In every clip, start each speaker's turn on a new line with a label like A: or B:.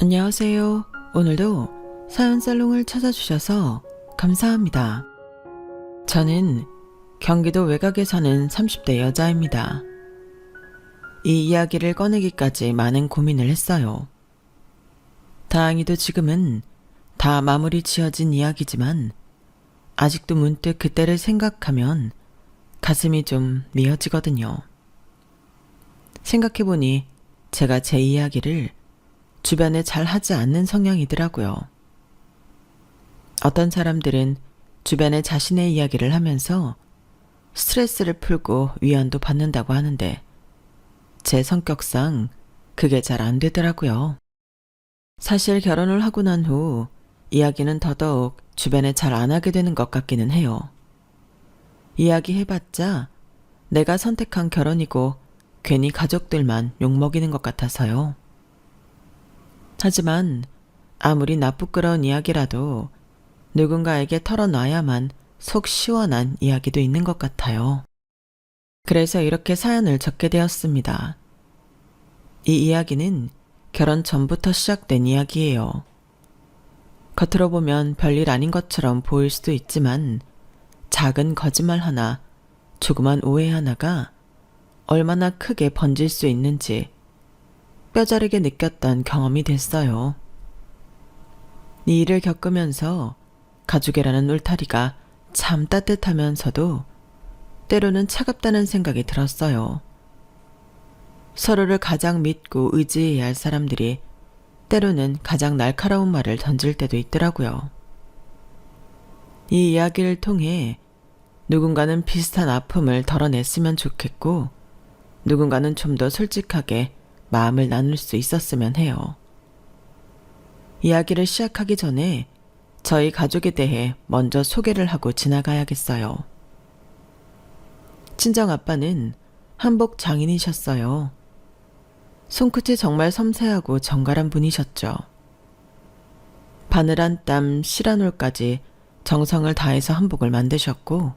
A: 안녕하세요. 오늘도 사연 살롱을 찾아주셔서 감사합니다. 저는 경기도 외곽에 사는 30대 여자입니다. 이 이야기를 꺼내기까지 많은 고민을 했어요. 다행히도 지금은 다 마무리 지어진 이야기지만 아직도 문득 그때를 생각하면 가슴이 좀 미어지거든요. 생각해보니 제가 제 이야기를 주변에 잘 하지 않는 성향이더라고요. 어떤 사람들은 주변에 자신의 이야기를 하면서 스트레스를 풀고 위안도 받는다고 하는데 제 성격상 그게 잘 안 되더라고요. 사실 결혼을 하고 난 후 이야기는 더더욱 주변에 잘 안 하게 되는 것 같기는 해요. 이야기해봤자 내가 선택한 결혼이고 괜히 가족들만 욕먹이는 것 같아서요. 하지만 아무리 나쁘끄러운 이야기라도 누군가에게 털어놔야만 속 시원한 이야기도 있는 것 같아요. 그래서 이렇게 사연을 적게 되었습니다. 이 이야기는 결혼 전부터 시작된 이야기예요. 겉으로 보면 별일 아닌 것처럼 보일 수도 있지만 작은 거짓말 하나, 조그만 오해 하나가 얼마나 크게 번질 수 있는지 뼈저리게 느꼈던 경험이 됐어요. 이 일을 겪으면서 가족이라는 울타리가 참 따뜻하면서도 때로는 차갑다는 생각이 들었어요. 서로를 가장 믿고 의지해야 할 사람들이 때로는 가장 날카로운 말을 던질 때도 있더라고요. 이 이야기를 통해 누군가는 비슷한 아픔을 덜어냈으면 좋겠고 누군가는 좀 더 솔직하게 마음을 나눌 수 있었으면 해요. 이야기를 시작하기 전에 저희 가족에 대해 먼저 소개를 하고 지나가야겠어요. 친정아빠는 한복 장인이셨어요. 손끝이 정말 섬세하고 정갈한 분이셨죠. 바늘 한 땀, 실 한 올까지 정성을 다해서 한복을 만드셨고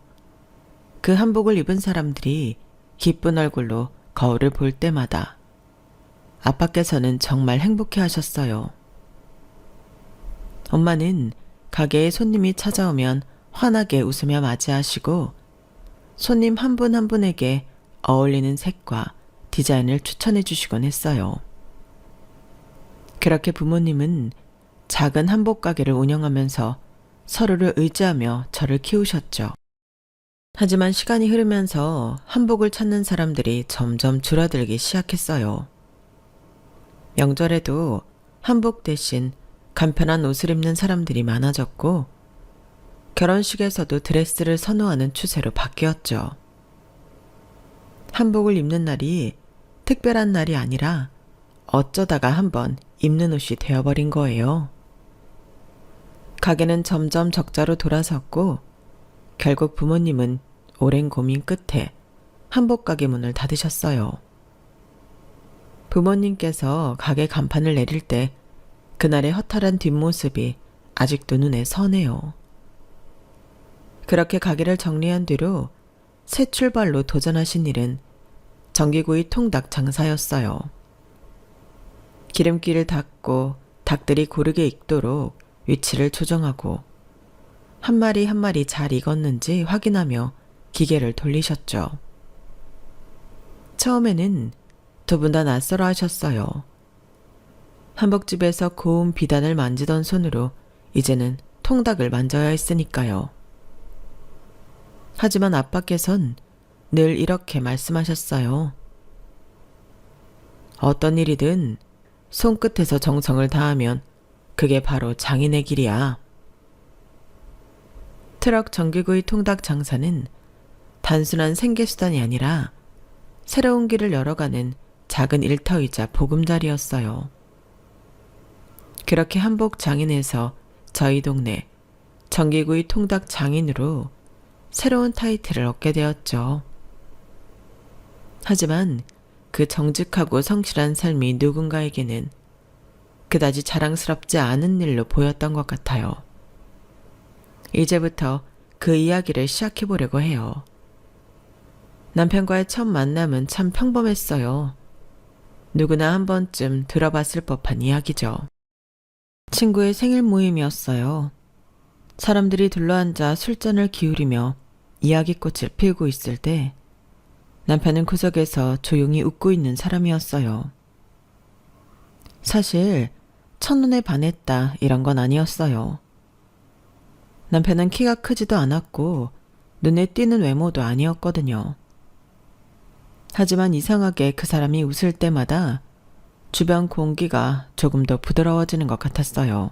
A: 그 한복을 입은 사람들이 기쁜 얼굴로 거울을 볼 때마다 아빠께서는 정말 행복해 하셨어요. 엄마는 가게에 손님이 찾아오면 환하게 웃으며 맞이하시고 손님 한 분 한 분에게 어울리는 색과 디자인을 추천해 주시곤 했어요. 그렇게 부모님은 작은 한복 가게를 운영하면서 서로를 의지하며 저를 키우셨죠. 하지만 시간이 흐르면서 한복을 찾는 사람들이 점점 줄어들기 시작했어요. 명절에도 한복 대신 간편한 옷을 입는 사람들이 많아졌고 결혼식에서도 드레스를 선호하는 추세로 바뀌었죠. 한복을 입는 날이 특별한 날이 아니라 어쩌다가 한번 입는 옷이 되어버린 거예요. 가게는 점점 적자로 돌아섰고 결국 부모님은 오랜 고민 끝에 한복 가게 문을 닫으셨어요. 부모님께서 가게 간판을 내릴 때 그날의 허탈한 뒷모습이 아직도 눈에 선해요. 그렇게 가게를 정리한 뒤로 새 출발로 도전하신 일은 전기구이 통닭 장사였어요. 기름기를 닦고 닭들이 고르게 익도록 위치를 조정하고 한 마리 한 마리 잘 익었는지 확인하며 기계를 돌리셨죠. 처음에는 두 분 다 낯설어 하셨어요. 한복집에서 고운 비단을 만지던 손으로 이제는 통닭을 만져야 했으니까요. 하지만 아빠께선 늘 이렇게 말씀하셨어요. 어떤 일이든 손끝에서 정성을 다하면 그게 바로 장인의 길이야. 트럭 전기구이 통닭 장사는 단순한 생계수단이 아니라 새로운 길을 열어가는 작은 일터이자 보금자리였어요. 그렇게 한복 장인에서 저희 동네 전기구이 통닭 장인으로 새로운 타이틀을 얻게 되었죠. 하지만 그 정직하고 성실한 삶이 누군가에게는 그다지 자랑스럽지 않은 일로 보였던 것 같아요. 이제부터 그 이야기를 시작해보려고 해요. 남편과의 첫 만남은 참 평범했어요. 누구나 한 번쯤 들어봤을 법한 이야기죠. 친구의 생일 모임이었어요. 사람들이 둘러앉아 술잔을 기울이며 이야기꽃을 피우고 있을 때 남편은 구석에서 조용히 웃고 있는 사람이었어요. 사실 첫눈에 반했다 이런 건 아니었어요. 남편은 키가 크지도 않았고 눈에 띄는 외모도 아니었거든요. 하지만 이상하게 그 사람이 웃을 때마다 주변 공기가 조금 더 부드러워지는 것 같았어요.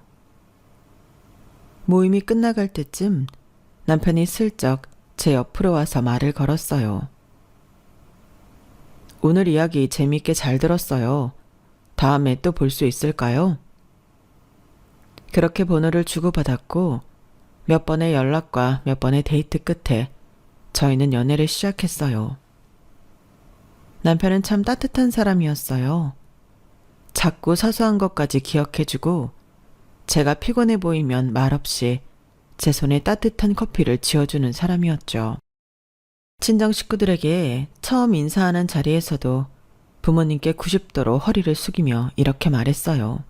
A: 모임이 끝나갈 때쯤 남편이 슬쩍 제 옆으로 와서 말을 걸었어요. 오늘 이야기 재미있게 잘 들었어요. 다음에 또 볼 수 있을까요? 그렇게 번호를 주고받았고 몇 번의 연락과 몇 번의 데이트 끝에 저희는 연애를 시작했어요. 남편은 참 따뜻한 사람이었어요. 작고 사소한 것까지 기억해주고 제가 피곤해 보이면 말없이 제 손에 따뜻한 커피를 지어주는 사람이었죠. 친정 식구들에게 처음 인사하는 자리에서도 부모님께 90도로 허리를 숙이며 이렇게 말했어요.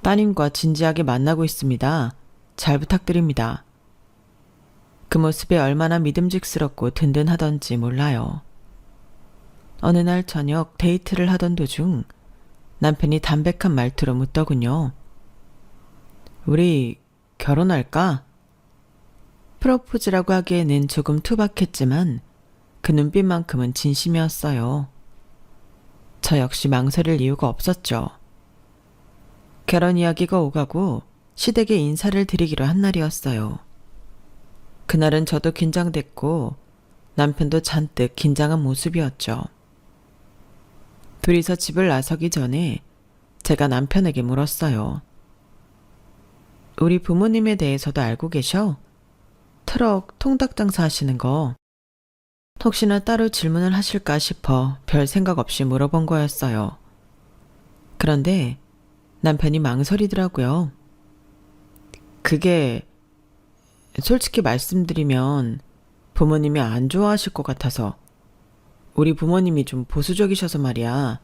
A: 따님과 진지하게 만나고 있습니다. 잘 부탁드립니다. 그 모습이 얼마나 믿음직스럽고 든든하던지 몰라요. 어느 날 저녁 데이트를 하던 도중 남편이 담백한 말투로 묻더군요. 우리 결혼할까? 프로포즈라고 하기에는 조금 투박했지만 그 눈빛만큼은 진심이었어요. 저 역시 망설일 이유가 없었죠. 결혼 이야기가 오가고 시댁에 인사를 드리기로 한 날이었어요. 그날은 저도 긴장됐고 남편도 잔뜩 긴장한 모습이었죠. 둘이서 집을 나서기 전에 제가 남편에게 물었어요. 우리 부모님에 대해서도 알고 계셔? 트럭 통닭 장사 하시는 거. 혹시나 따로 질문을 하실까 싶어 별 생각 없이 물어본 거였어요. 그런데 남편이 망설이더라고요. 그게 솔직히 말씀드리면 부모님이 안 좋아하실 것 같아서. 우리 부모님이 좀 보수적이셔서 말이야.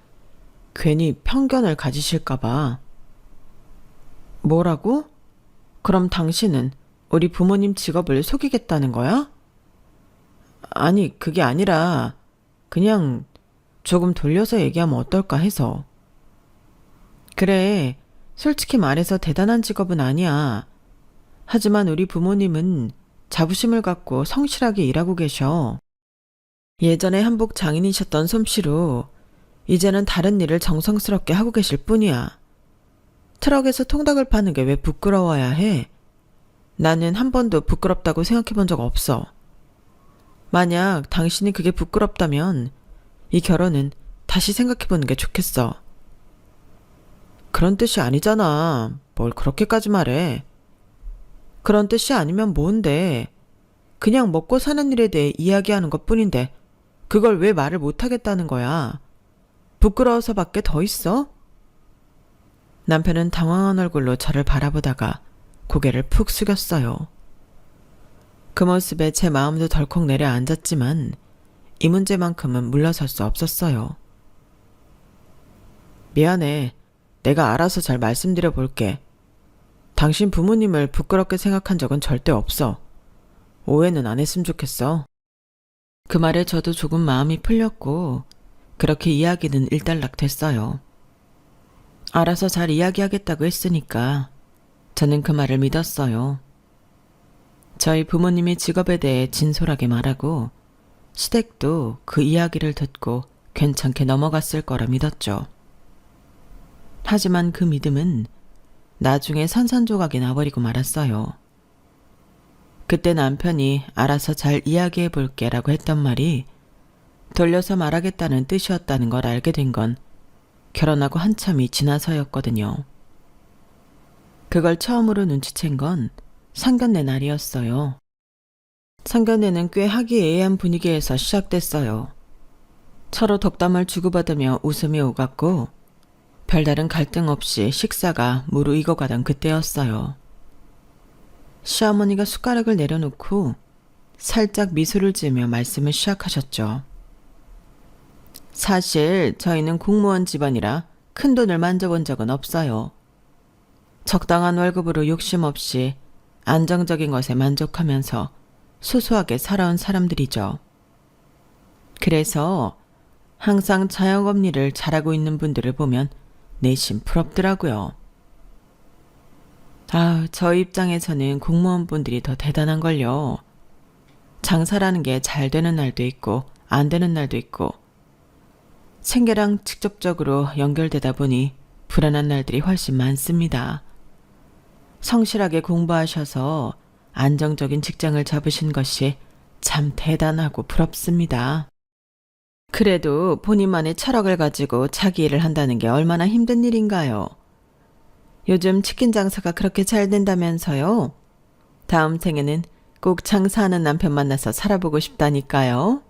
A: 괜히 편견을 가지실까 봐. 뭐라고? 그럼 당신은 우리 부모님 직업을 속이겠다는 거야? 아니, 그게 아니라 그냥 조금 돌려서 얘기하면 어떨까 해서. 그래, 솔직히 말해서 대단한 직업은 아니야. 하지만 우리 부모님은 자부심을 갖고 성실하게 일하고 계셔. 예전에 한복 장인이셨던 솜씨로 이제는 다른 일을 정성스럽게 하고 계실 뿐이야. 트럭에서 통닭을 파는 게 왜 부끄러워야 해? 나는 한 번도 부끄럽다고 생각해 본 적 없어. 만약 당신이 그게 부끄럽다면 이 결혼은 다시 생각해 보는 게 좋겠어. 그런 뜻이 아니잖아. 뭘 그렇게까지 말해. 그런 뜻이 아니면 뭔데? 그냥 먹고 사는 일에 대해 이야기하는 것 뿐인데 그걸 왜 말을 못하겠다는 거야? 부끄러워서밖에 더 있어? 남편은 당황한 얼굴로 저를 바라보다가 고개를 푹 숙였어요. 그 모습에 제 마음도 덜컥 내려앉았지만 이 문제만큼은 물러설 수 없었어요. 미안해. 내가 알아서 잘 말씀드려 볼게. 당신 부모님을 부끄럽게 생각한 적은 절대 없어. 오해는 안 했으면 좋겠어. 그 말에 저도 조금 마음이 풀렸고 그렇게 이야기는 일단락 됐어요. 알아서 잘 이야기하겠다고 했으니까 저는 그 말을 믿었어요. 저희 부모님의 직업에 대해 진솔하게 말하고 시댁도 그 이야기를 듣고 괜찮게 넘어갔을 거라 믿었죠. 하지만 그 믿음은 나중에 산산조각이 나버리고 말았어요. 그때 남편이 알아서 잘 이야기해 볼게 라고 했던 말이 돌려서 말하겠다는 뜻이었다는 걸 알게 된 건 결혼하고 한참이 지나서였거든요. 그걸 처음으로 눈치챈 건 상견례 날이었어요. 상견례는 꽤 화기애애한 분위기에서 시작됐어요. 서로 덕담을 주고받으며 웃음이 오갔고 별다른 갈등 없이 식사가 무르익어가던 그때였어요. 시어머니가 숟가락을 내려놓고 살짝 미소를 지으며 말씀을 시작하셨죠. 사실 저희는 공무원 집안이라 큰 돈을 만져본 적은 없어요. 적당한 월급으로 욕심 없이 안정적인 것에 만족하면서 소소하게 살아온 사람들이죠. 그래서 항상 자영업 일을 잘하고 있는 분들을 보면 내심 부럽더라고요. 저 입장에서는 공무원분들이 더 대단한걸요. 장사라는 게 잘 되는 날도 있고 안 되는 날도 있고 생계랑 직접적으로 연결되다 보니 불안한 날들이 훨씬 많습니다. 성실하게 공부하셔서 안정적인 직장을 잡으신 것이 참 대단하고 부럽습니다. 그래도 본인만의 철학을 가지고 자기 일을 한다는 게 얼마나 힘든 일인가요? 요즘 치킨 장사가 그렇게 잘 된다면서요? 다음 생에는 꼭 장사하는 남편 만나서 살아보고 싶다니까요.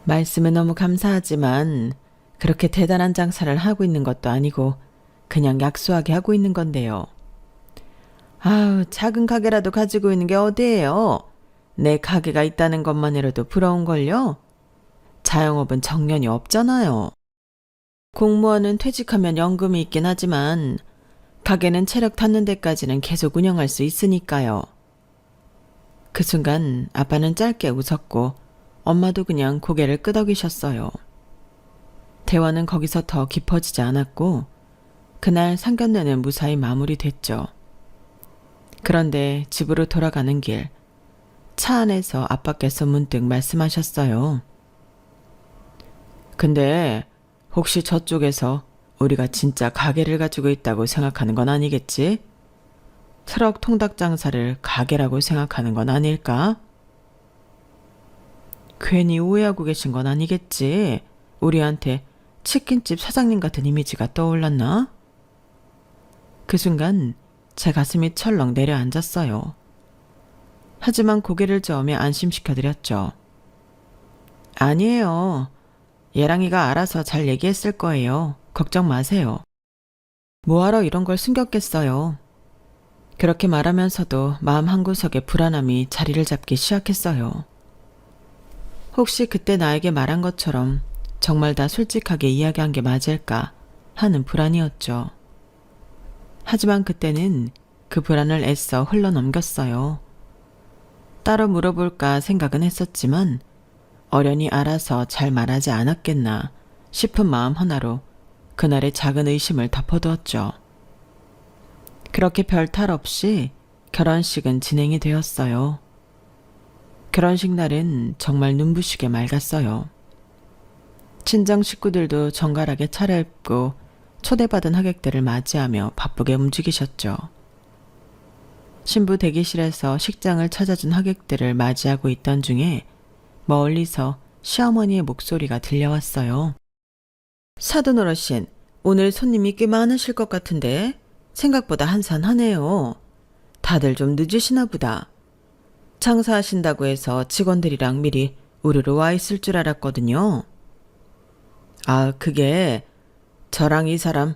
A: 말씀은 너무 감사하지만 그렇게 대단한 장사를 하고 있는 것도 아니고 그냥 약소하게 하고 있는 건데요. 작은 가게라도 가지고 있는 게 어디예요? 내 가게가 있다는 것만으로도 부러운걸요? 자영업은 정년이 없잖아요. 공무원은 퇴직하면 연금이 있긴 하지만 가게는 체력 닿는 데까지는 계속 운영할 수 있으니까요. 그 순간 아빠는 짧게 웃었고 엄마도 그냥 고개를 끄덕이셨어요. 대화는 거기서 더 깊어지지 않았고 그날 상견례는 무사히 마무리됐죠. 그런데 집으로 돌아가는 길, 차 안에서 아빠께서 문득 말씀하셨어요. 근데 혹시 저쪽에서 우리가 진짜 가게를 가지고 있다고 생각하는 건 아니겠지? 트럭 통닭 장사를 가게라고 생각하는 건 아닐까? 괜히 오해하고 계신 건 아니겠지? 우리한테 치킨집 사장님 같은 이미지가 떠올랐나? 그 순간 제 가슴이 철렁 내려앉았어요. 하지만 고개를 저으며 안심시켜드렸죠. 아니에요. 예랑이가 알아서 잘 얘기했을 거예요. 걱정 마세요. 뭐하러 이런 걸 숨겼겠어요. 그렇게 말하면서도 마음 한구석에 불안함이 자리를 잡기 시작했어요. 혹시 그때 나에게 말한 것처럼 정말 다 솔직하게 이야기한 게 맞을까 하는 불안이었죠. 하지만 그때는 그 불안을 애써 흘러넘겼어요. 따로 물어볼까 생각은 했었지만 어련히 알아서 잘 말하지 않았겠나 싶은 마음 하나로 그날의 작은 의심을 덮어두었죠. 그렇게 별탈 없이 결혼식은 진행이 되었어요. 결혼식 날은 정말 눈부시게 맑았어요. 친정 식구들도 정갈하게 차려입고 초대받은 하객들을 맞이하며 바쁘게 움직이셨죠. 신부 대기실에서 식장을 찾아준 하객들을 맞이하고 있던 중에 멀리서 시어머니의 목소리가 들려왔어요. 사돈 어르신, 오늘 손님이 꽤 많으실 것 같은데 생각보다 한산하네요. 다들 좀 늦으시나 보다. 장사하신다고 해서 직원들이랑 미리 우르르 와 있을 줄 알았거든요. 그게 저랑 이 사람,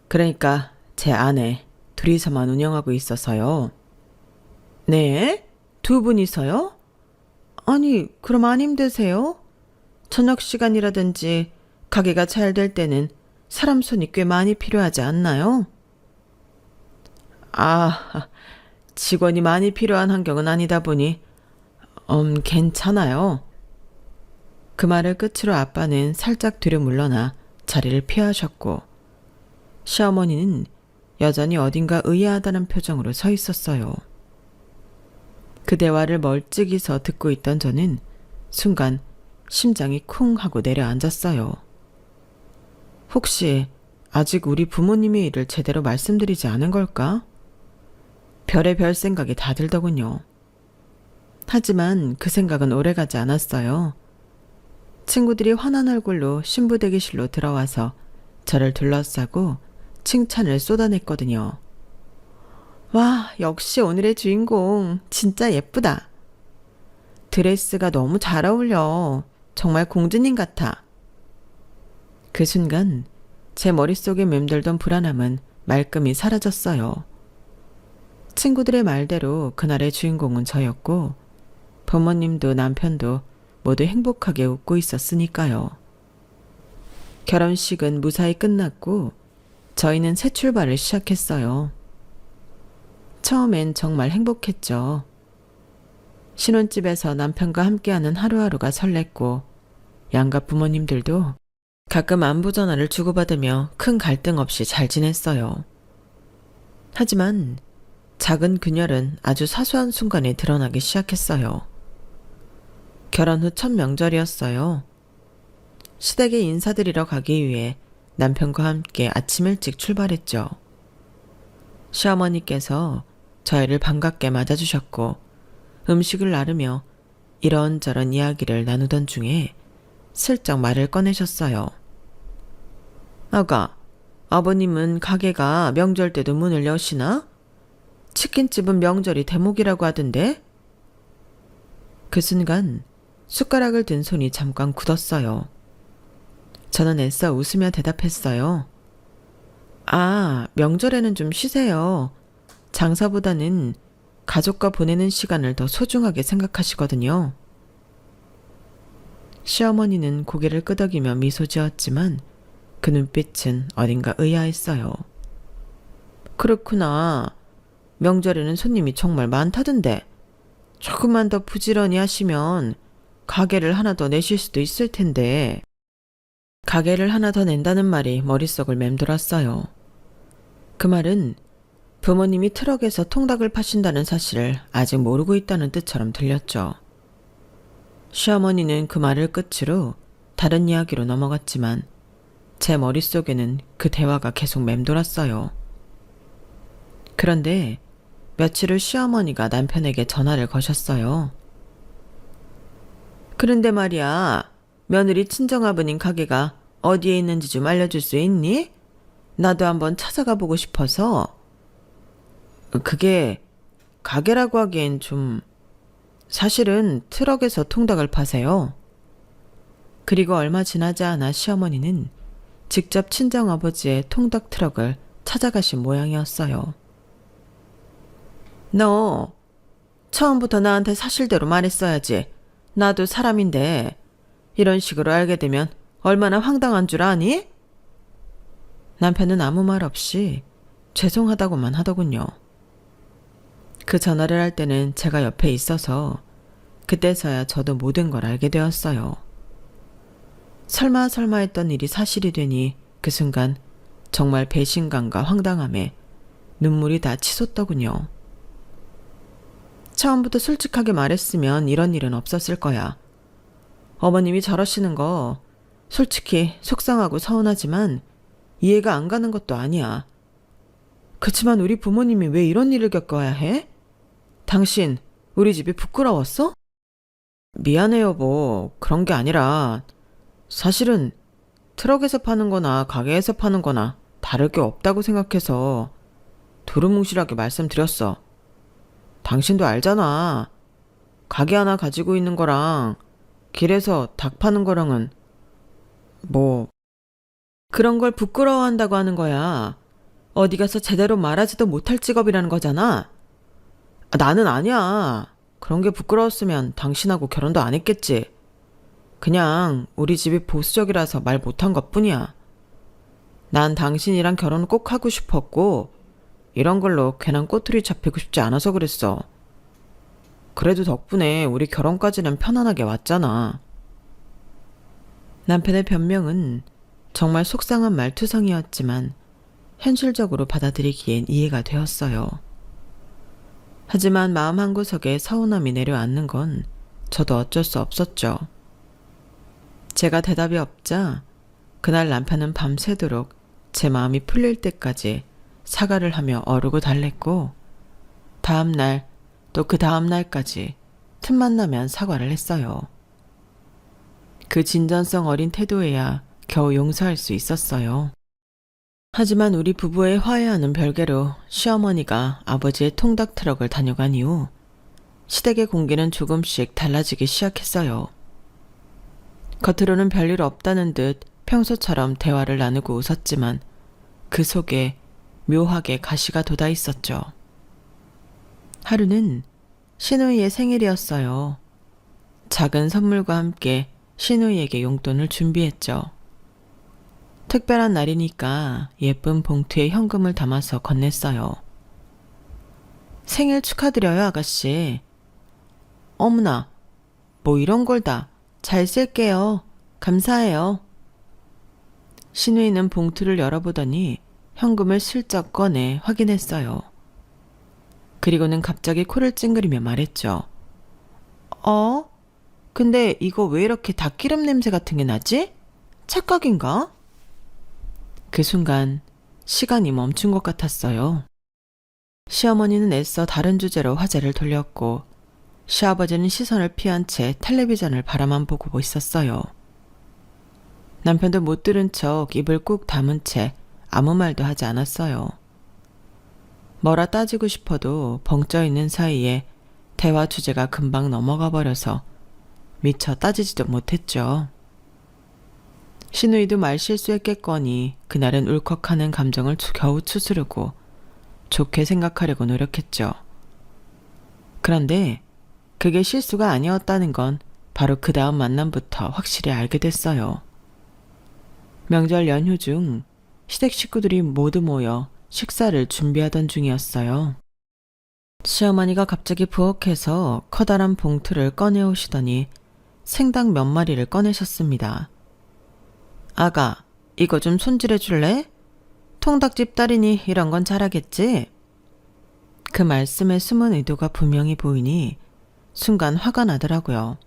A: 그러니까 제 아내 둘이서만 운영하고 있어서요. 네? 두 분이서요? 아니, 그럼 안 힘드세요? 저녁 시간이라든지 가게가 잘 될 때는 사람 손이 꽤 많이 필요하지 않나요? 직원이 많이 필요한 환경은 아니다 보니 괜찮아요. 그 말을 끝으로 아빠는 살짝 뒤로 물러나 자리를 피하셨고 시어머니는 여전히 어딘가 의아하다는 표정으로 서 있었어요. 그 대화를 멀찍이서 듣고 있던 저는 순간 심장이 쿵 하고 내려앉았어요. 혹시 아직 우리 부모님의 일을 제대로 말씀드리지 않은 걸까? 별의별 생각이 다 들더군요. 하지만 그 생각은 오래가지 않았어요. 친구들이 환한 얼굴로 신부 대기실로 들어와서 저를 둘러싸고 칭찬을 쏟아냈거든요. 와, 역시 오늘의 주인공 진짜 예쁘다. 드레스가 너무 잘 어울려. 정말 공주님 같아. 그 순간 제 머릿속에 맴돌던 불안함은 말끔히 사라졌어요. 친구들의 말대로 그날의 주인공은 저였고 부모님도 남편도 모두 행복하게 웃고 있었으니까요. 결혼식은 무사히 끝났고 저희는 새 출발을 시작했어요. 처음엔 정말 행복했죠. 신혼집에서 남편과 함께하는 하루하루가 설렜고 양가 부모님들도 가끔 안부 전화를 주고받으며 큰 갈등 없이 잘 지냈어요. 하지만 작은 균열은 아주 사소한 순간에 드러나기 시작했어요. 결혼 후 첫 명절이었어요. 시댁에 인사드리러 가기 위해 남편과 함께 아침 일찍 출발했죠. 시어머니께서 저희를 반갑게 맞아주셨고 음식을 나르며 이런저런 이야기를 나누던 중에 슬쩍 말을 꺼내셨어요. 아가, 아버님은 가게가 명절 때도 문을 여시나? 치킨집은 명절이 대목이라고 하던데? 그 순간 숟가락을 든 손이 잠깐 굳었어요. 저는 애써 웃으며 대답했어요. 아, 명절에는 좀 쉬세요. 장사보다는 가족과 보내는 시간을 더 소중하게 생각하시거든요. 시어머니는 고개를 끄덕이며 미소 지었지만 그 눈빛은 어딘가 의아했어요. 그렇구나. 명절에는 손님이 정말 많다던데. 조금만 더 부지런히 하시면 가게를 하나 더 내실 수도 있을 텐데. 가게를 하나 더 낸다는 말이 머릿속을 맴돌았어요. 그 말은 부모님이 트럭에서 통닭을 파신다는 사실을 아직 모르고 있다는 뜻처럼 들렸죠. 시어머니는 그 말을 끝으로 다른 이야기로 넘어갔지만 제 머릿속에는 그 대화가 계속 맴돌았어요. 그런데 며칠 후 시어머니가 남편에게 전화를 거셨어요. 그런데 말이야, 며느리 친정아버님 가게가 어디에 있는지 좀 알려줄 수 있니? 나도 한번 찾아가 보고 싶어서. 그게 가게라고 하기엔 좀... 사실은 트럭에서 통닭을 파세요. 그리고 얼마 지나지 않아 시어머니는 직접 친정아버지의 통닭 트럭을 찾아가신 모양이었어요. 너 처음부터 나한테 사실대로 말했어야지. 나도 사람인데 이런 식으로 알게 되면 얼마나 황당한 줄 아니? 남편은 아무 말 없이 죄송하다고만 하더군요. 그 전화를 할 때는 제가 옆에 있어서 그때서야 저도 모든 걸 알게 되었어요. 설마 했던 일이 사실이 되니 그 순간 정말 배신감과 황당함에 눈물이 다 치솟더군요. 처음부터 솔직하게 말했으면 이런 일은 없었을 거야. 어머님이 저러시는 거 솔직히 속상하고 서운하지만 이해가 안 가는 것도 아니야. 그치만 우리 부모님이 왜 이런 일을 겪어야 해? 당신 우리 집이 부끄러웠어? 미안해 여보. 그런 게 아니라 사실은 트럭에서 파는 거나 가게에서 파는 거나 다를 게 없다고 생각해서 두루뭉실하게 말씀드렸어. 당신도 알잖아. 가게 하나 가지고 있는 거랑 길에서 닭 파는 거랑은 뭐 그런 걸 부끄러워한다고 하는 거야. 어디 가서 제대로 말하지도 못할 직업이라는 거잖아. 나는 아니야. 그런 게 부끄러웠으면 당신하고 결혼도 안 했겠지. 그냥 우리 집이 보수적이라서 말 못한 것뿐이야. 난 당신이랑 결혼 꼭 하고 싶었고 이런 걸로 괜한 꼬투리 잡히고 싶지 않아서 그랬어. 그래도 덕분에 우리 결혼까지는 편안하게 왔잖아. 남편의 변명은 정말 속상한 말투성이었지만 현실적으로 받아들이기엔 이해가 되었어요. 하지만 마음 한구석에 서운함이 내려앉는 건 저도 어쩔 수 없었죠. 제가 대답이 없자 그날 남편은 밤새도록 제 마음이 풀릴 때까지 사과를 하며 어르고 달랬고 다음날 또 그 다음날까지 틈만 나면 사과를 했어요. 그 진전성 어린 태도에야 겨우 용서할 수 있었어요. 하지만 우리 부부의 화해와는 별개로 시어머니가 아버지의 통닭 트럭을 다녀간 이후 시댁의 공기는 조금씩 달라지기 시작했어요. 겉으로는 별일 없다는 듯 평소처럼 대화를 나누고 웃었지만 그 속에 묘하게 가시가 돋아 있었죠. 하루는 시누이의 생일이었어요. 작은 선물과 함께 시누이에게 용돈을 준비했죠. 특별한 날이니까 예쁜 봉투에 현금을 담아서 건넸어요. 생일 축하드려요, 아가씨. 어머나, 뭐 이런 걸 다 잘 쓸게요. 감사해요. 신우이는 봉투를 열어보더니 현금을 슬쩍 꺼내 확인했어요. 그리고는 갑자기 코를 찡그리며 말했죠. 근데 이거 왜 이렇게 닭기름 냄새 같은 게 나지? 착각인가? 그 순간 시간이 멈춘 것 같았어요. 시어머니는 애써 다른 주제로 화제를 돌렸고 시아버지는 시선을 피한 채 텔레비전을 바라만 보고 있었어요. 남편도 못 들은 척 입을 꾹 다문 채 아무 말도 하지 않았어요. 뭐라 따지고 싶어도 벙쪄 있는 사이에 대화 주제가 금방 넘어가 버려서 미처 따지지도 못했죠. 신우이도 말 실수했겠거니 그날은 울컥하는 감정을 겨우 추스르고 좋게 생각하려고 노력했죠. 그런데 그게 실수가 아니었다는 건 바로 그 다음 만남부터 확실히 알게 됐어요. 명절 연휴 중 시댁 식구들이 모두 모여 식사를 준비하던 중이었어요. 시어머니가 갑자기 부엌에서 커다란 봉투를 꺼내오시더니 생닭 몇 마리를 꺼내셨습니다. 아가, 이거 좀 손질해 줄래? 통닭집 딸이니 이런 건 잘하겠지? 그 말씀에 숨은 의도가 분명히 보이니 순간 화가 나더라고요.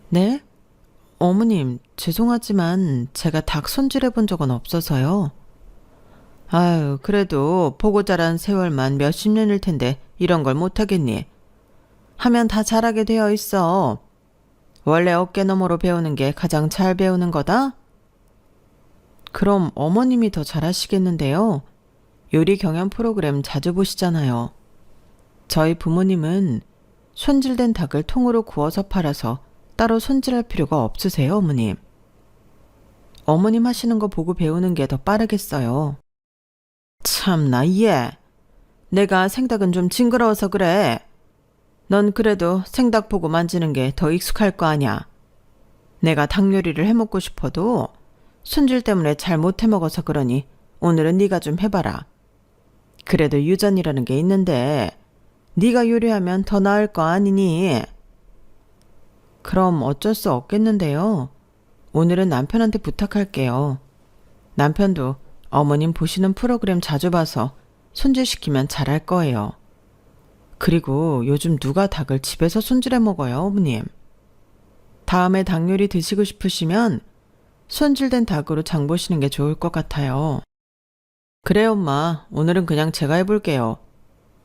A: 네? 어머님, 죄송하지만 제가 닭 손질해 본 적은 없어서요. 아유, 그래도 보고 자란 세월만 몇십 년일 텐데 이런 걸 못하겠니? 하면 다 잘하게 되어 있어. 원래 어깨너머로 배우는 게 가장 잘 배우는 거다? 그럼 어머님이 더 잘하시겠는데요. 요리 경연 프로그램 자주 보시잖아요. 저희 부모님은 손질된 닭을 통으로 구워서 팔아서 따로 손질할 필요가 없으세요, 어머님. 어머님 하시는 거 보고 배우는 게 더 빠르겠어요. 참나, 얘. 내가 생닭은 좀 징그러워서 그래. 넌 그래도 생닭 보고 만지는 게 더 익숙할 거 아냐. 내가 닭 요리를 해먹고 싶어도 손질 때문에 잘 못 해먹어서 그러니 오늘은 네가 좀 해봐라. 그래도 유전이라는 게 있는데 네가 요리하면 더 나을 거 아니니? 그럼 어쩔 수 없겠는데요. 오늘은 남편한테 부탁할게요. 남편도 어머님 보시는 프로그램 자주 봐서 손질시키면 잘할 거예요. 그리고 요즘 누가 닭을 집에서 손질해 먹어요, 어머님. 다음에 닭 요리 드시고 싶으시면 손질된 닭으로 장 보시는 게 좋을 것 같아요. 그래, 엄마. 오늘은 그냥 제가 해볼게요.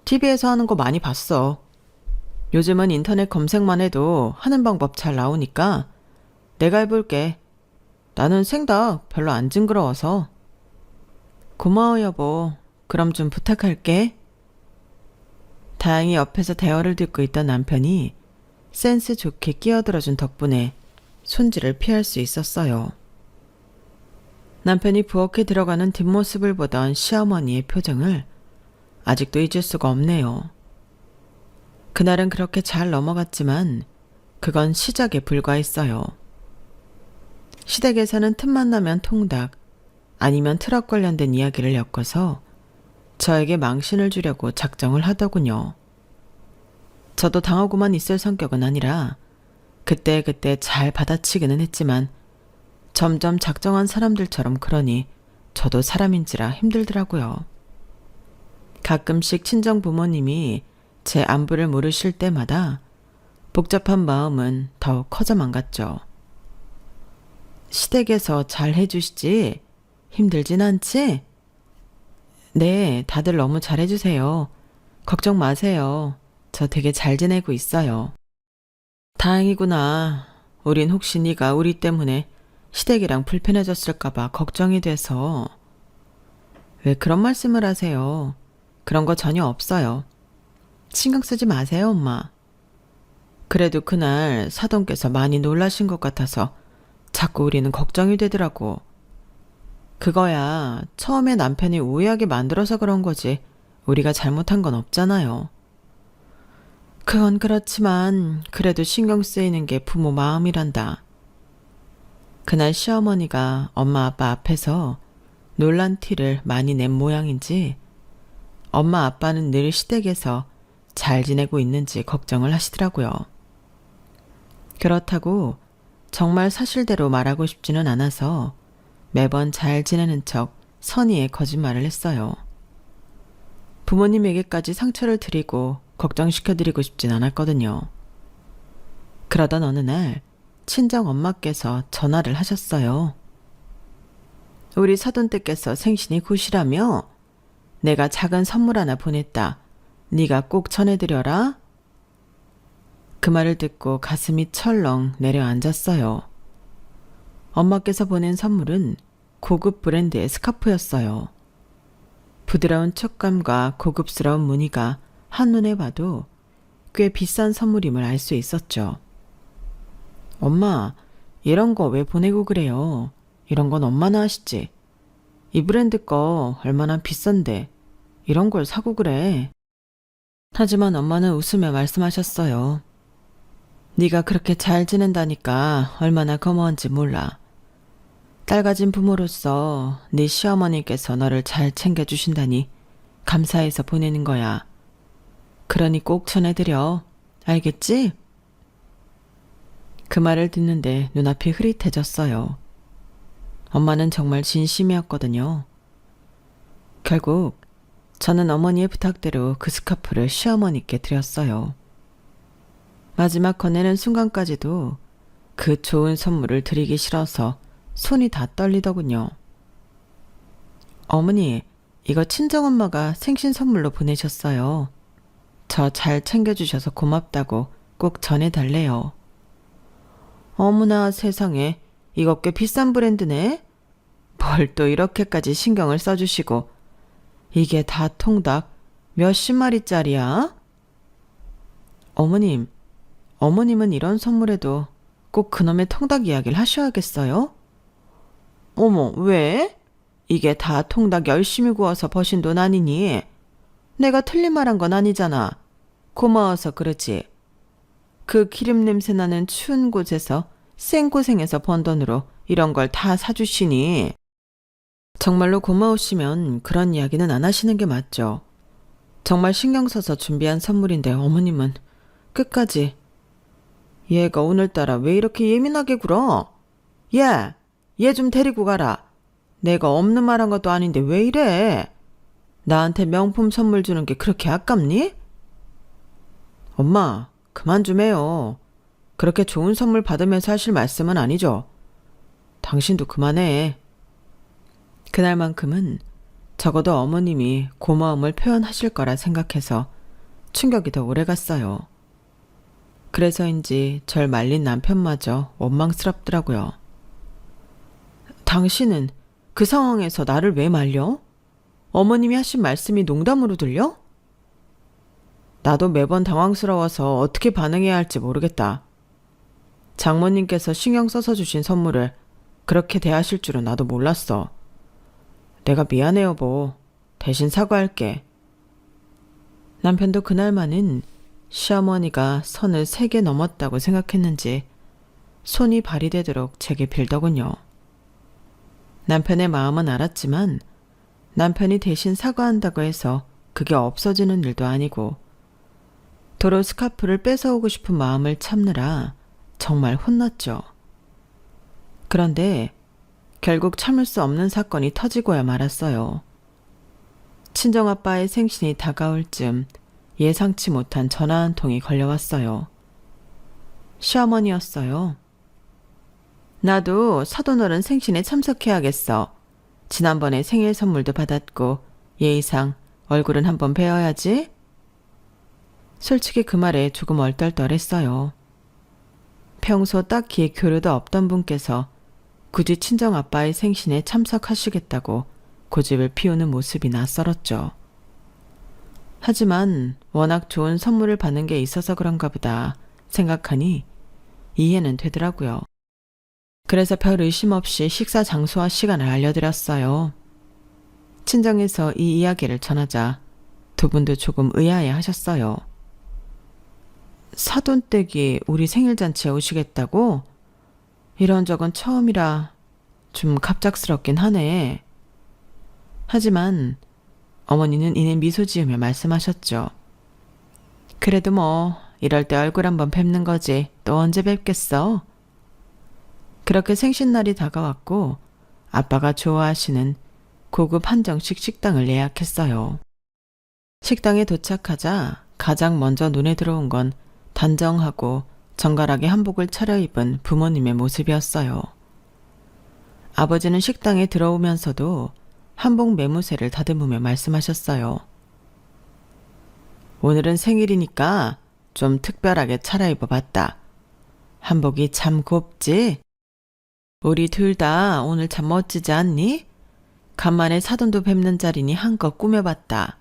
A: TV에서 하는 거 많이 봤어. 요즘은 인터넷 검색만 해도 하는 방법 잘 나오니까 내가 해볼게. 나는 생닭 별로 안 징그러워서. 고마워, 여보. 그럼 좀 부탁할게. 다행히 옆에서 대화를 듣고 있던 남편이 센스 좋게 끼어들어준 덕분에 손질을 피할 수 있었어요. 남편이 부엌에 들어가는 뒷모습을 보던 시어머니의 표정을 아직도 잊을 수가 없네요. 그날은 그렇게 잘 넘어갔지만 그건 시작에 불과했어요. 시댁에서는 틈만 나면 통닭 아니면 트럭 관련된 이야기를 엮어서 저에게 망신을 주려고 작정을 하더군요. 저도 당하고만 있을 성격은 아니라 그때그때 잘 받아치기는 했지만 점점 작정한 사람들처럼 그러니 저도 사람인지라 힘들더라고요. 가끔씩 친정 부모님이 제 안부를 물으실 때마다 복잡한 마음은 더욱 커져만 갔죠. 시댁에서 잘 해주시지? 힘들진 않지? 네, 다들 너무 잘해주세요. 걱정 마세요. 저 되게 잘 지내고 있어요. 다행이구나. 우린 혹시 네가 우리 때문에 시댁이랑 불편해졌을까봐 걱정이 돼서. 왜 그런 말씀을 하세요? 그런 거 전혀 없어요. 신경 쓰지 마세요, 엄마. 그래도 그날 사돈께서 많이 놀라신 것 같아서 자꾸 우리는 걱정이 되더라고. 그거야 처음에 남편이 오해하게 만들어서 그런 거지 우리가 잘못한 건 없잖아요. 그건 그렇지만 그래도 신경 쓰이는 게 부모 마음이란다. 그날 시어머니가 엄마 아빠 앞에서 놀란 티를 많이 낸 모양인지 엄마 아빠는 늘 시댁에서 잘 지내고 있는지 걱정을 하시더라고요. 그렇다고 정말 사실대로 말하고 싶지는 않아서 매번 잘 지내는 척 선의의 거짓말을 했어요. 부모님에게까지 상처를 드리고 걱정시켜드리고 싶진 않았거든요. 그러던 어느 날 친정 엄마께서 전화를 하셨어요. 우리 사돈댁께서 생신이 곧이라며 내가 작은 선물 하나 보냈다. 네가 꼭 전해드려라. 그 말을 듣고 가슴이 철렁 내려앉았어요. 엄마께서 보낸 선물은 고급 브랜드의 스카프였어요. 부드러운 촉감과 고급스러운 무늬가 한눈에 봐도 꽤 비싼 선물임을 알 수 있었죠. 엄마, 이런 거 왜 보내고 그래요? 이런 건 엄마나 하시지. 이 브랜드 거 얼마나 비싼데 이런 걸 사고 그래. 하지만 엄마는 웃으며 말씀하셨어요. 네가 그렇게 잘 지낸다니까 얼마나 고마운지 몰라. 딸 가진 부모로서 네 시어머니께서 너를 잘 챙겨주신다니 감사해서 보내는 거야. 그러니 꼭 전해드려. 알겠지? 그 말을 듣는데 눈앞이 흐릿해졌어요. 엄마는 정말 진심이었거든요. 결국 저는 어머니의 부탁대로 그 스카프를 시어머니께 드렸어요. 마지막 건네는 순간까지도 그 좋은 선물을 드리기 싫어서 손이 다 떨리더군요. 어머니, 이거 친정엄마가 생신 선물로 보내셨어요. 저 잘 챙겨주셔서 고맙다고 꼭 전해달래요. 어머나 세상에, 이거 꽤 비싼 브랜드네? 뭘 또 이렇게까지 신경을 써주시고. 이게 다 통닭 몇십 마리짜리야? 어머님은 이런 선물에도 꼭 그놈의 통닭 이야기를 하셔야겠어요? 어머, 왜? 이게 다 통닭 열심히 구워서 버신 돈 아니니? 내가 틀린 말 한 건 아니잖아. 고마워서 그러지. 그 기름 냄새 나는 추운 곳에서 생고생해서 번 돈으로 이런 걸 다 사주시니. 정말로 고마우시면 그런 이야기는 안 하시는 게 맞죠. 정말 신경 써서 준비한 선물인데 어머님은 끝까지. 얘가 오늘따라 왜 이렇게 예민하게 굴어? 얘 좀 데리고 가라. 내가 없는 말 한 것도 아닌데 왜 이래? 나한테 명품 선물 주는 게 그렇게 아깝니? 엄마, 그만 좀 해요. 그렇게 좋은 선물 받으면서 하실 말씀은 아니죠. 당신도 그만해. 그날만큼은 적어도 어머님이 고마움을 표현하실 거라 생각해서 충격이 더 오래 갔어요. 그래서인지 절 말린 남편마저 원망스럽더라고요. 당신은 그 상황에서 나를 왜 말려? 어머님이 하신 말씀이 농담으로 들려? 나도 매번 당황스러워서 어떻게 반응해야 할지 모르겠다. 장모님께서 신경 써서 주신 선물을 그렇게 대하실 줄은 나도 몰랐어. 내가 미안해 여보. 대신 사과할게. 남편도 그날만은 시어머니가 선을 3개 넘었다고 생각했는지 손이 발이 되도록 제게 빌더군요. 남편의 마음은 알았지만 남편이 대신 사과한다고 해서 그게 없어지는 일도 아니고 도로 스카프를 뺏어오고 싶은 마음을 참느라 정말 혼났죠. 그런데 결국 참을 수 없는 사건이 터지고야 말았어요. 친정아빠의 생신이 다가올 즈음 예상치 못한 전화 한 통이 걸려왔어요. 시어머니였어요. 나도 사돈어른 생신에 참석해야겠어. 지난번에 생일 선물도 받았고 예의상 얼굴은 한번 뵈어야지. 솔직히 그 말에 조금 얼떨떨했어요. 평소 딱히 교류도 없던 분께서 굳이 친정아빠의 생신에 참석하시겠다고 고집을 피우는 모습이 낯설었죠. 하지만 워낙 좋은 선물을 받는 게 있어서 그런가 보다 생각하니 이해는 되더라고요. 그래서 별 의심 없이 식사 장소와 시간을 알려드렸어요. 친정에서 이 이야기를 전하자 두 분도 조금 의아해 하셨어요. 사돈댁이 우리 생일잔치에 오시겠다고? 이런 적은 처음이라 좀 갑작스럽긴 하네. 하지만 어머니는 이내 미소 지으며 말씀하셨죠. 그래도 뭐 이럴 때 얼굴 한번 뵙는 거지 또 언제 뵙겠어? 그렇게 생신날이 다가왔고 아빠가 좋아하시는 고급 한정식 식당을 예약했어요. 식당에 도착하자 가장 먼저 눈에 들어온 건 단정하고 정갈하게 한복을 차려입은 부모님의 모습이었어요. 아버지는 식당에 들어오면서도 한복 매무새를 다듬으며 말씀하셨어요. 오늘은 생일이니까 좀 특별하게 차려입어봤다. 한복이 참 곱지? 우리 둘 다 오늘 참 멋지지 않니? 간만에 사돈도 뵙는 자리니 한껏 꾸며봤다.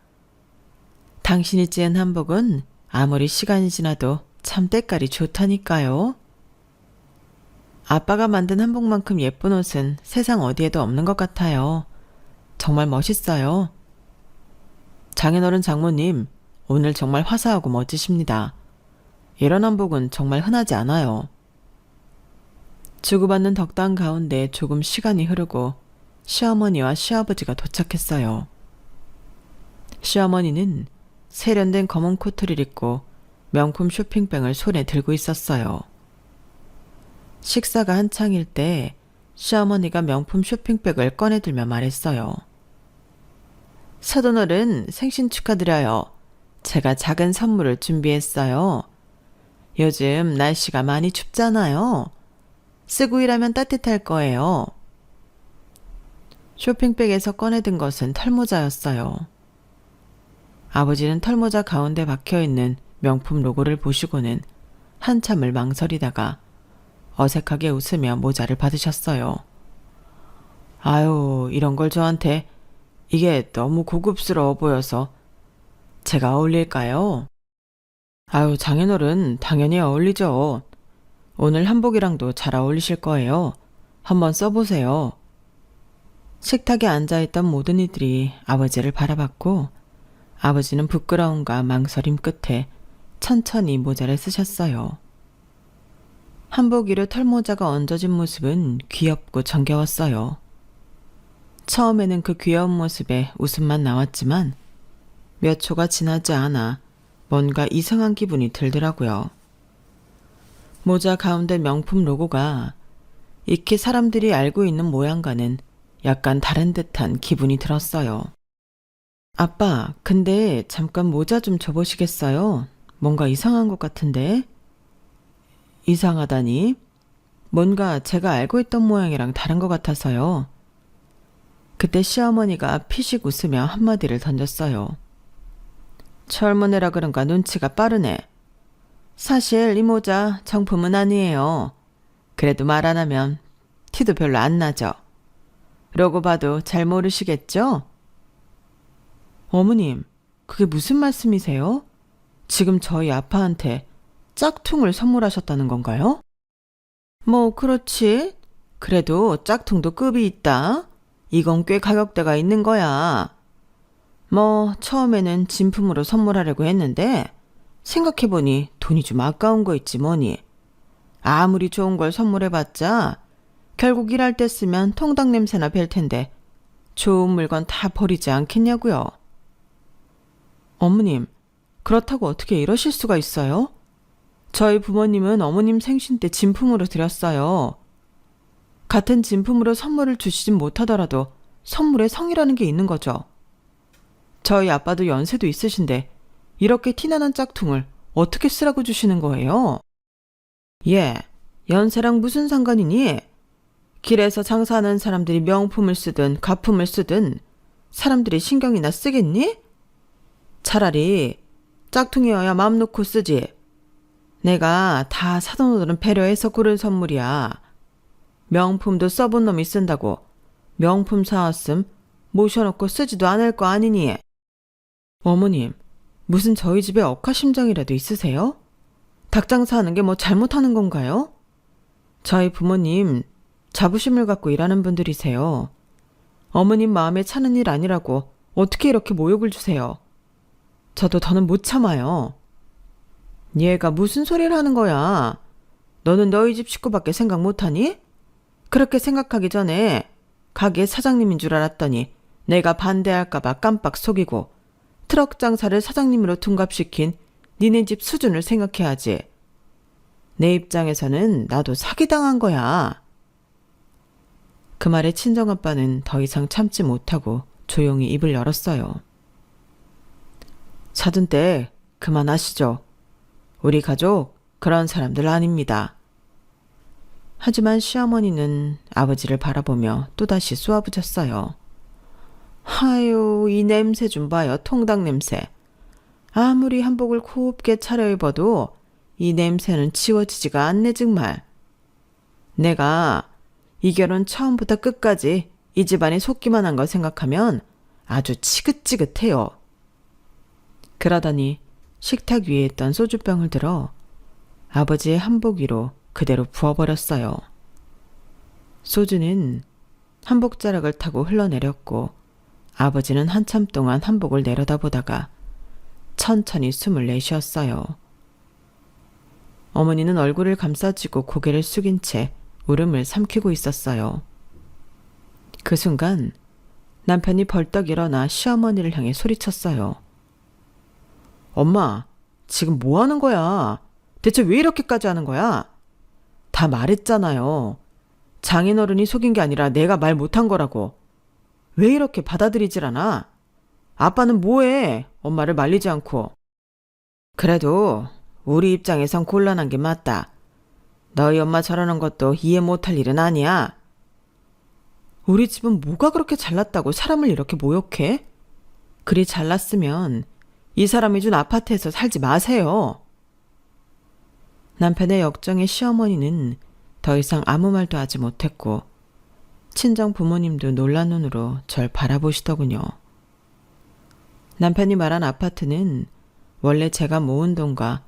A: 당신이 찌은 한복은 아무리 시간이 지나도 참 때깔이 좋다니까요. 아빠가 만든 한복만큼 예쁜 옷은 세상 어디에도 없는 것 같아요. 정말 멋있어요. 장인어른 장모님, 오늘 정말 화사하고 멋지십니다. 이런 한복은 정말 흔하지 않아요. 주고받는 덕담 가운데 조금 시간이 흐르고 시어머니와 시아버지가 도착했어요. 시어머니는 세련된 검은 코트를 입고 명품 쇼핑백을 손에 들고 있었어요. 식사가 한창일 때 시어머니가 명품 쇼핑백을 꺼내들며 말했어요. 사돈어른 생신 축하드려요. 제가 작은 선물을 준비했어요. 요즘 날씨가 많이 춥잖아요. 쓰고 일하면 따뜻할 거예요. 쇼핑백에서 꺼내든 것은 털모자였어요. 아버지는 털모자 가운데 박혀있는 명품 로고를 보시고는 한참을 망설이다가 어색하게 웃으며 모자를 받으셨어요. 아유, 이런 걸 저한테 이게 너무 고급스러워 보여서 제가 어울릴까요? 아유, 장인어른 당연히 어울리죠. 오늘 한복이랑도 잘 어울리실 거예요. 한번 써보세요. 식탁에 앉아있던 모든 이들이 아버지를 바라봤고 아버지는 부끄러움과 망설임 끝에 천천히 모자를 쓰셨어요. 한복 위로 털모자가 얹어진 모습은 귀엽고 정겨웠어요. 처음에는 그 귀여운 모습에 웃음만 나왔지만 몇 초가 지나지 않아 뭔가 이상한 기분이 들더라고요. 모자 가운데 명품 로고가 익히 사람들이 알고 있는 모양과는 약간 다른 듯한 기분이 들었어요. 아빠, 근데 잠깐 모자 좀 줘보시겠어요? 뭔가 이상한 것 같은데? 이상하다니? 뭔가 제가 알고 있던 모양이랑 다른 것 같아서요. 그때 시어머니가 피식 웃으며 한마디를 던졌어요. 젊은 애라 그런가 눈치가 빠르네. 사실 이 모자 정품은 아니에요. 그래도 말 안 하면 티도 별로 안 나죠. 로고 봐도 잘 모르시겠죠? 어머님, 그게 무슨 말씀이세요? 지금 저희 아빠한테 짝퉁을 선물하셨다는 건가요? 뭐 그렇지. 그래도 짝퉁도 급이 있다. 이건 꽤 가격대가 있는 거야. 뭐 처음에는 진품으로 선물하려고 했는데 생각해보니 돈이 좀 아까운 거 있지 뭐니. 아무리 좋은 걸 선물해봤자 결국 일할 때 쓰면 통닭 냄새나 뵐 텐데 좋은 물건 다 버리지 않겠냐고요. 어머님, 그렇다고 어떻게 이러실 수가 있어요? 저희 부모님은 어머님 생신 때 진품으로 드렸어요. 같은 진품으로 선물을 주시진 못하더라도 선물에 성이라는 게 있는 거죠. 저희 아빠도 연세도 있으신데 이렇게 티나는 짝퉁을 어떻게 쓰라고 주시는 거예요? 예, 연세랑 무슨 상관이니? 길에서 장사하는 사람들이 명품을 쓰든 가품을 쓰든 사람들이 신경이나 쓰겠니? 차라리 짝퉁이어야 맘 놓고 쓰지. 내가 다 사돈들은 배려해서 고른 선물이야. 명품도 써본 놈이 쓴다고 명품 사왔음 모셔놓고 쓰지도 않을 거 아니니. 어머님, 무슨 저희 집에 억하심정이라도 있으세요? 닭장사하는 게 뭐 잘못하는 건가요? 저희 부모님 자부심을 갖고 일하는 분들이세요. 어머님 마음에 차는 일 아니라고 어떻게 이렇게 모욕을 주세요? 저도 더는 못 참아요. 얘가 무슨 소리를 하는 거야? 너는 너희 집 식구밖에 생각 못하니? 그렇게 생각하기 전에 가게 사장님인 줄 알았더니 내가 반대할까봐 깜빡 속이고 트럭 장사를 사장님으로 둔갑시킨 니네 집 수준을 생각해야지. 내 입장에서는 나도 사기당한 거야. 그 말에 친정아빠는 더 이상 참지 못하고 조용히 입을 열었어요. 사돈댁 그만하시죠. 우리 가족 그런 사람들 아닙니다. 하지만 시어머니는 아버지를 바라보며 또다시 쏘아붙였어요. 아유, 이 냄새 좀 봐요. 통닭 냄새. 아무리 한복을 곱게 차려입어도 이 냄새는 지워지지가 않네 정말. 내가 이 결혼 처음부터 끝까지 이 집안에 속기만 한 걸 생각하면 아주 지긋지긋해요. 그러더니 식탁 위에 있던 소주병을 들어 아버지의 한복 위로 그대로 부어버렸어요. 소주는 한복자락을 타고 흘러내렸고 아버지는 한참 동안 한복을 내려다보다가 천천히 숨을 내쉬었어요. 어머니는 얼굴을 감싸쥐고 고개를 숙인 채 울음을 삼키고 있었어요. 그 순간 남편이 벌떡 일어나 시어머니를 향해 소리쳤어요. 엄마, 지금 뭐 하는 거야? 대체 왜 이렇게까지 하는 거야? 다 말했잖아요. 장인어른이 속인 게 아니라 내가 말 못한 거라고. 왜 이렇게 받아들이질 않아? 아빠는 뭐해? 엄마를 말리지 않고. 그래도 우리 입장에선 곤란한 게 맞다. 너희 엄마 저러는 것도 이해 못할 일은 아니야. 우리 집은 뭐가 그렇게 잘났다고 사람을 이렇게 모욕해? 그리 잘났으면 이 사람이 준 아파트에서 살지 마세요. 남편의 역정에 시어머니는 더 이상 아무 말도 하지 못했고 친정 부모님도 놀란 눈으로 절 바라보시더군요. 남편이 말한 아파트는 원래 제가 모은 돈과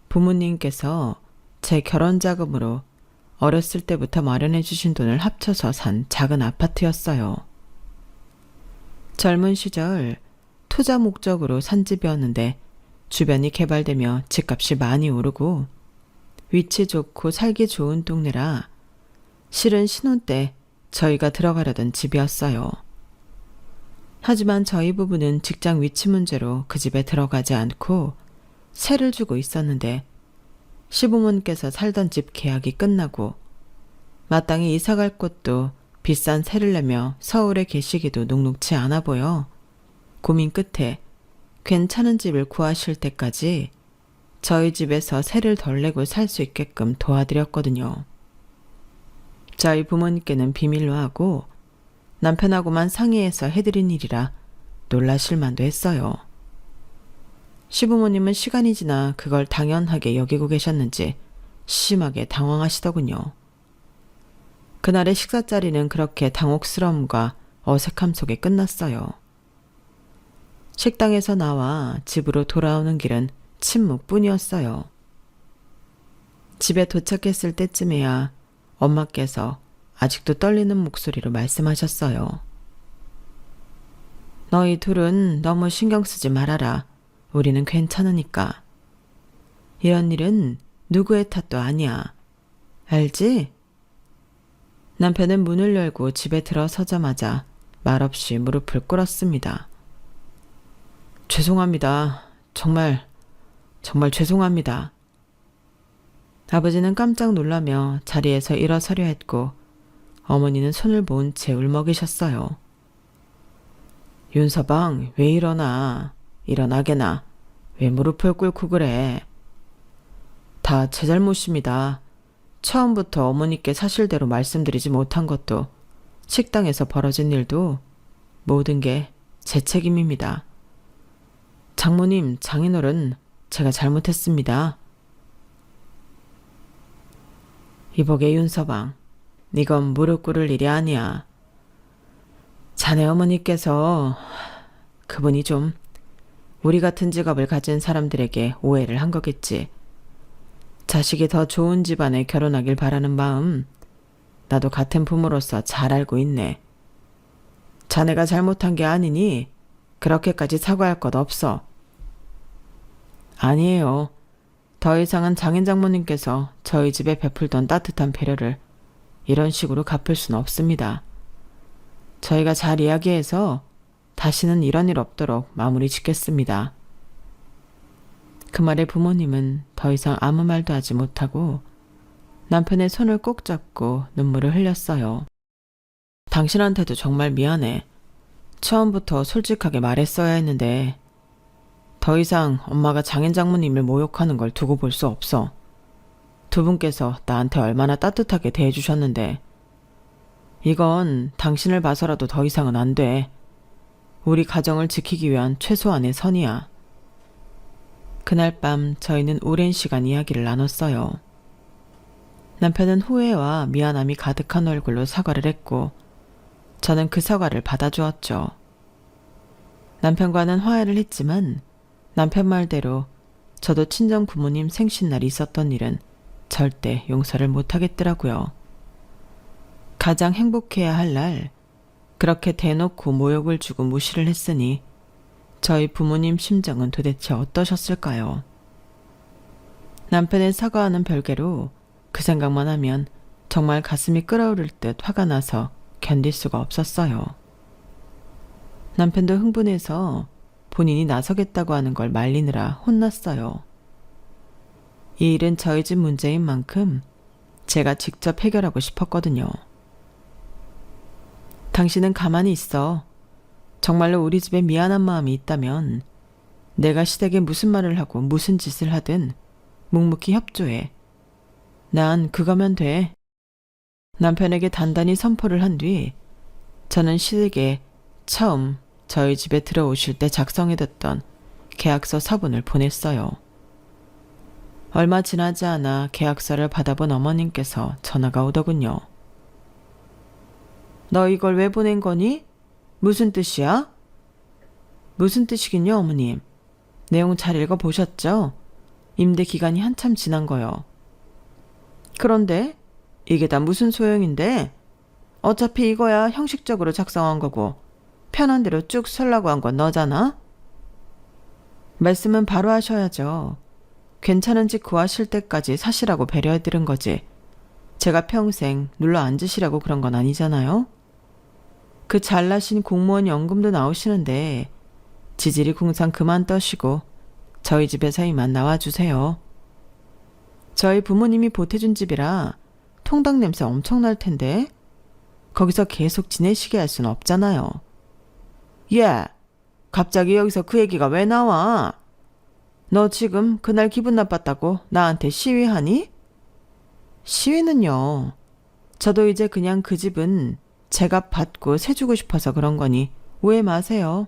A: 부모님께서 제 결혼 자금으로 어렸을 때부터 마련해 주신 돈을 합쳐서 산 작은 아파트였어요. 젊은 시절 투자 목적으로 산 집이었는데 주변이 개발되며 집값이 많이 오르고 위치 좋고 살기 좋은 동네라 실은 신혼 때 저희가 들어가려던 집이었어요. 하지만 저희 부부는 직장 위치 문제로 그 집에 들어가지 않고 세를 주고 있었는데 시부모님께서 살던 집 계약이 끝나고 마땅히 이사갈 곳도 비싼 세를 내며 서울에 계시기도 녹록치 않아 보여 고민 끝에 괜찮은 집을 구하실 때까지 저희 집에서 세를 덜 내고 살 수 있게끔 도와드렸거든요. 저희 부모님께는 비밀로 하고 남편하고만 상의해서 해드린 일이라 놀라실 만도 했어요. 시부모님은 시간이 지나 그걸 당연하게 여기고 계셨는지 심하게 당황하시더군요. 그날의 식사 자리는 그렇게 당혹스러움과 어색함 속에 끝났어요. 식당에서 나와 집으로 돌아오는 길은 침묵뿐이었어요. 집에 도착했을 때쯤에야 엄마께서 아직도 떨리는 목소리로 말씀하셨어요. 너희 둘은 너무 신경 쓰지 말아라. 우리는 괜찮으니까. 이런 일은 누구의 탓도 아니야. 알지? 남편은 문을 열고 집에 들어서자마자 말없이 무릎을 꿇었습니다. 죄송합니다. 정말 죄송합니다. 아버지는 깜짝 놀라며 자리에서 일어서려 했고 어머니는 손을 모은 채 울먹이셨어요. 윤서방, 왜 일어나? 일어나게나. 왜 무릎을 꿇고 그래? 다 제 잘못입니다. 처음부터 어머니께 사실대로 말씀드리지 못한 것도 식당에서 벌어진 일도 모든 게 제 책임입니다. 장모님, 장인어른, 제가 잘못했습니다. 이복의 윤서방, 이건 무릎 꿇을 일이 아니야. 자네 어머니께서 그분이 좀 우리 같은 직업을 가진 사람들에게 오해를 한 거겠지. 자식이 더 좋은 집안에 결혼하길 바라는 마음 나도 같은 부모로서 잘 알고 있네. 자네가 잘못한 게 아니니 그렇게까지 사과할 것 없어. 아니에요. 더 이상은 장인 장모님께서 저희 집에 베풀던 따뜻한 배려를 이런 식으로 갚을 수는 없습니다. 저희가 잘 이야기해서 다시는 이런 일 없도록 마무리 짓겠습니다. 그 말에 부모님은 더 이상 아무 말도 하지 못하고 남편의 손을 꼭 잡고 눈물을 흘렸어요. 당신한테도 정말 미안해. 처음부터 솔직하게 말했어야 했는데 더 이상 엄마가 장인 장모님을 모욕하는 걸 두고 볼 수 없어. 두 분께서 나한테 얼마나 따뜻하게 대해주셨는데 이건 당신을 봐서라도 더 이상은 안 돼. 우리 가정을 지키기 위한 최소한의 선이야. 그날 밤 저희는 오랜 시간 이야기를 나눴어요. 남편은 후회와 미안함이 가득한 얼굴로 사과를 했고 저는 그 사과를 받아주었죠. 남편과는 화해를 했지만 남편 말대로 저도 친정 부모님 생신날이 있었던 일은 절대 용서를 못하겠더라고요. 가장 행복해야 할 날 그렇게 대놓고 모욕을 주고 무시를 했으니 저희 부모님 심정은 도대체 어떠셨을까요? 남편의 사과와는 별개로 그 생각만 하면 정말 가슴이 끓어오를 듯 화가 나서 견딜 수가 없었어요. 남편도 흥분해서 본인이 나서겠다고 하는 걸 말리느라 혼났어요. 이 일은 저희 집 문제인 만큼 제가 직접 해결하고 싶었거든요. 당신은 가만히 있어. 정말로 우리 집에 미안한 마음이 있다면 내가 시댁에 무슨 말을 하고 무슨 짓을 하든 묵묵히 협조해. 난 그거면 돼. 남편에게 단단히 선포를 한 뒤 저는 시댁에 처음 저희 집에 들어오실 때 작성해뒀던 계약서 서본을 보냈어요. 얼마 지나지 않아 계약서를 받아본 어머님께서 전화가 오더군요. 너 이걸 왜 보낸 거니? 무슨 뜻이야? 무슨 뜻이긴요, 어머님. 내용 잘 읽어보셨죠? 임대 기간이 한참 지난 거요. 그런데 이게 다 무슨 소용인데? 어차피 이거야 형식적으로 작성한 거고 편한 대로 쭉 쓰려고 한 건 너잖아? 말씀은 바로 하셔야죠. 괜찮은지 구하실 때까지 사시라고 배려해드린 거지. 제가 평생 눌러 앉으시라고 그런 건 아니잖아요? 그 잘나신 공무원 연금도 나오시는데 지질이 궁상 그만 떠시고 저희 집에서 이만 나와주세요. 저희 부모님이 보태준 집이라 통닭 냄새 엄청날 텐데 거기서 계속 지내시게 할 순 없잖아요. 예, 갑자기 여기서 그 얘기가 왜 나와? 너 지금 그날 기분 나빴다고 나한테 시위하니? 시위는요. 저도 이제 그냥 그 집은 제가 받고 세주고 싶어서 그런 거니 오해 마세요.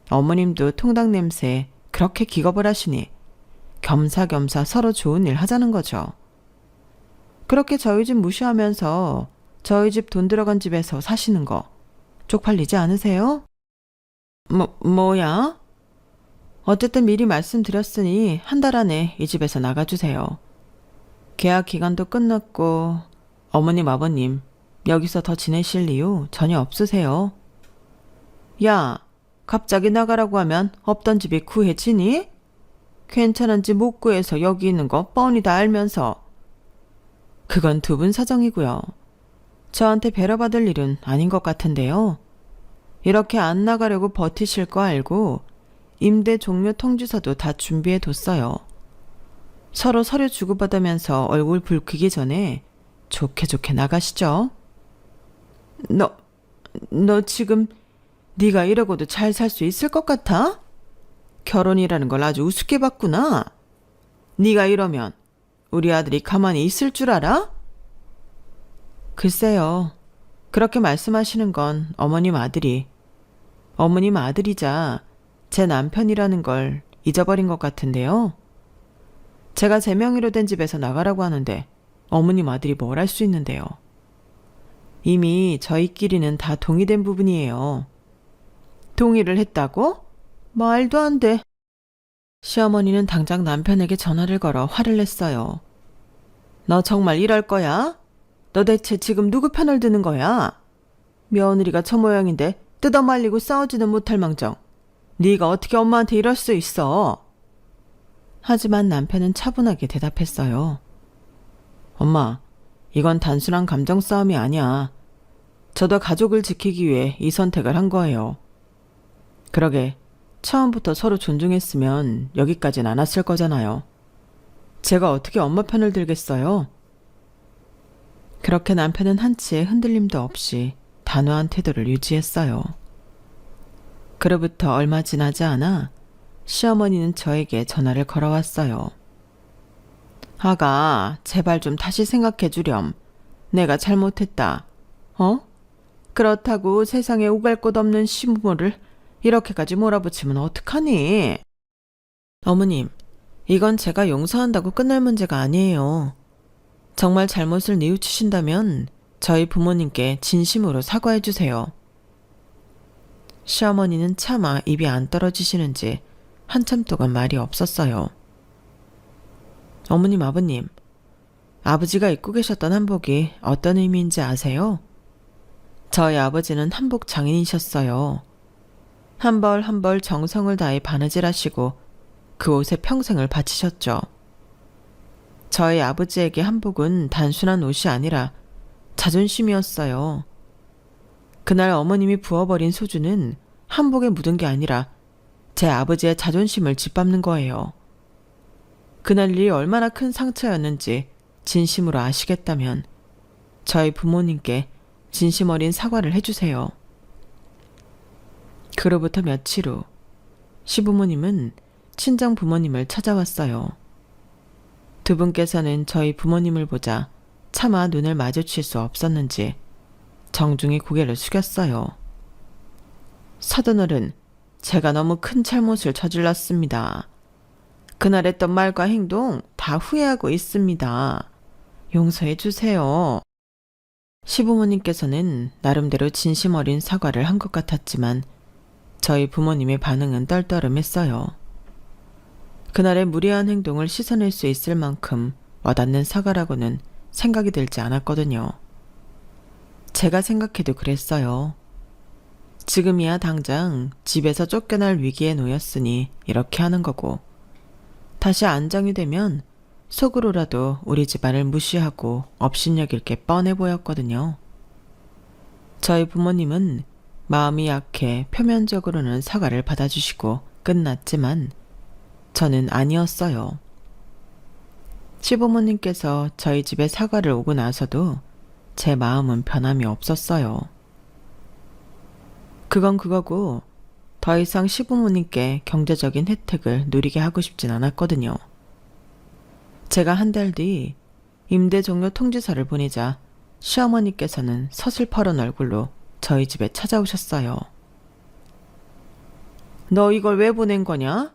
A: 어머님도 통닭 냄새에 그렇게 기겁을 하시니 겸사겸사 서로 좋은 일 하자는 거죠. 그렇게 저희 집 무시하면서 저희 집 돈 들어간 집에서 사시는 거 쪽팔리지 않으세요? 뭐야? 어쨌든 미리 말씀드렸으니 한 달 안에 이 집에서 나가주세요. 계약 기간도 끝났고 어머님 아버님 여기서 더 지내실 이유 전혀 없으세요. 야, 갑자기 나가라고 하면 없던 집이 구해지니? 괜찮은지 못 구해서 여기 있는 거 뻔히 다 알면서. 그건 두 분 사정이고요. 저한테 배려받을 일은 아닌 것 같은데요. 이렇게 안 나가려고 버티실 거 알고 임대 종료 통지서도 다 준비해 뒀어요. 서로 서류 주고받으면서 얼굴 붉히기 전에 좋게 좋게 나가시죠. 너 지금 네가 이러고도 잘 살 수 있을 것 같아? 결혼이라는 걸 아주 우습게 봤구나. 네가 이러면 우리 아들이 가만히 있을 줄 알아? 글쎄요. 그렇게 말씀하시는 건 어머님 아들이자 제 남편이라는 걸 잊어버린 것 같은데요. 제가 제 명의로 된 집에서 나가라고 하는데 어머님 아들이 뭘 할 수 있는데요. 이미 저희끼리는 다 동의된 부분이에요. 동의를 했다고? 말도 안 돼. 시어머니는 당장 남편에게 전화를 걸어 화를 냈어요. 너 정말 이럴 거야? 너 대체 지금 누구 편을 드는 거야? 며느리가 저 모양인데 뜯어말리고 싸우지는 못할 망정. 네가 어떻게 엄마한테 이럴 수 있어? 하지만 남편은 차분하게 대답했어요. 엄마, 이건 단순한 감정 싸움이 아니야. 저도 가족을 지키기 위해 이 선택을 한 거예요. 그러게, 처음부터 서로 존중했으면 여기까진 안 왔을 거잖아요. 제가 어떻게 엄마 편을 들겠어요? 그렇게 남편은 한치의 흔들림도 없이 단호한 태도를 유지했어요. 그로부터 얼마 지나지 않아 시어머니는 저에게 전화를 걸어왔어요. 아가, 제발 좀 다시 생각해 주렴. 내가 잘못했다. 그렇다고 세상에 오갈 곳 없는 시부모를 이렇게까지 몰아붙이면 어떡하니? 어머님, 이건 제가 용서한다고 끝날 문제가 아니에요. 정말 잘못을 뉘우치신다면 저희 부모님께 진심으로 사과해 주세요. 시어머니는 차마 입이 안 떨어지시는지 한참 동안 말이 없었어요. 어머님, 아버님, 아버지가 입고 계셨던 한복이 어떤 의미인지 아세요? 저희 아버지는 한복 장인이셨어요. 한 벌 한 벌 정성을 다해 바느질하시고 그 옷에 평생을 바치셨죠. 저희 아버지에게 한복은 단순한 옷이 아니라 자존심이었어요. 그날 어머님이 부어버린 소주는 한복에 묻은 게 아니라 제 아버지의 자존심을 짓밟는 거예요. 그날 일이 얼마나 큰 상처였는지 진심으로 아시겠다면 저희 부모님께 진심 어린 사과를 해주세요. 그로부터 며칠 후 시부모님은 친정 부모님을 찾아왔어요. 두 분께서는 저희 부모님을 보자 차마 눈을 마주칠 수 없었는지 정중히 고개를 숙였어요. 사돈어른, 제가 너무 큰 잘못을 저질렀습니다. 그날 했던 말과 행동 다 후회하고 있습니다. 용서해 주세요. 시부모님께서는 나름대로 진심 어린 사과를 한 것 같았지만 저희 부모님의 반응은 떨떠름했어요. 그날의 무례한 행동을 씻어낼 수 있을 만큼 와닿는 사과라고는 생각이 들지 않았거든요. 제가 생각해도 그랬어요. 지금이야 당장 집에서 쫓겨날 위기에 놓였으니 이렇게 하는 거고, 다시 안정이 되면 속으로라도 우리 집안을 무시하고 업신여길 게 뻔해 보였거든요. 저희 부모님은 마음이 약해 표면적으로는 사과를 받아주시고 끝났지만 저는 아니었어요. 시부모님께서 저희 집에 사과를 오고 나서도 제 마음은 변함이 없었어요. 그건 그거고 더 이상 시부모님께 경제적인 혜택을 누리게 하고 싶진 않았거든요. 제가 한 달 뒤 임대 종료 통지서를 보내자 시어머니께서는 서슬퍼런 얼굴로 저희 집에 찾아오셨어요. 너 이걸 왜 보낸 거냐?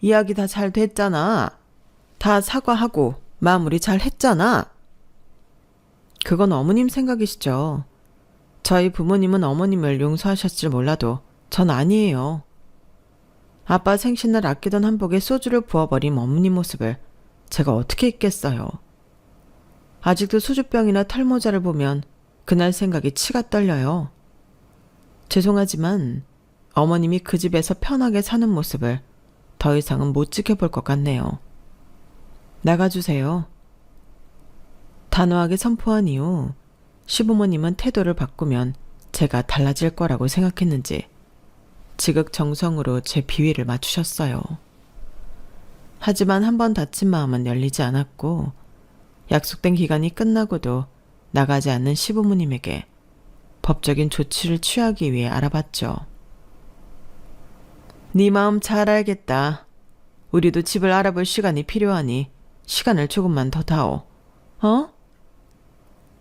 A: 이야기 다 잘 됐잖아. 다 사과하고 마무리 잘 했잖아. 그건 어머님 생각이시죠. 저희 부모님은 어머님을 용서하셨을 몰라도 전 아니에요. 아빠 생신날 아끼던 한복에 소주를 부어버린 어머님 모습을 제가 어떻게 잊겠어요. 아직도 소주병이나 털모자를 보면 그날 생각이 치가 떨려요. 죄송하지만 어머님이 그 집에서 편하게 사는 모습을 더 이상은 못 지켜볼 것 같네요. 나가주세요. 단호하게 선포한 이후 시부모님은 태도를 바꾸면 제가 달라질 거라고 생각했는지 지극정성으로 제 비위를 맞추셨어요. 하지만 한 번 다친 마음은 열리지 않았고 약속된 기간이 끝나고도 나가지 않는 시부모님에게 법적인 조치를 취하기 위해 알아봤죠. 네 마음 잘 알겠다. 우리도 집을 알아볼 시간이 필요하니 시간을 조금만 더 다오.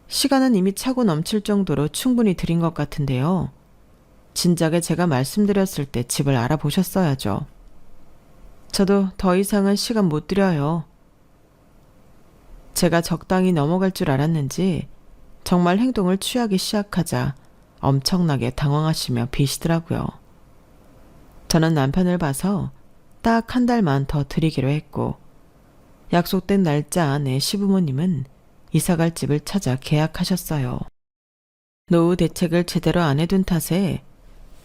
A: 시간은 이미 차고 넘칠 정도로 충분히 드린 것 같은데요. 진작에 제가 말씀드렸을 때 집을 알아보셨어야죠. 저도 더 이상은 시간 못 드려요. 제가 적당히 넘어갈 줄 알았는지 정말 행동을 취하기 시작하자 엄청나게 당황하시며 비시더라고요. 저는 남편을 봐서 딱 한 달만 더 드리기로 했고 약속된 날짜 안에 시부모님은 이사갈 집을 찾아 계약하셨어요. 노후 대책을 제대로 안 해둔 탓에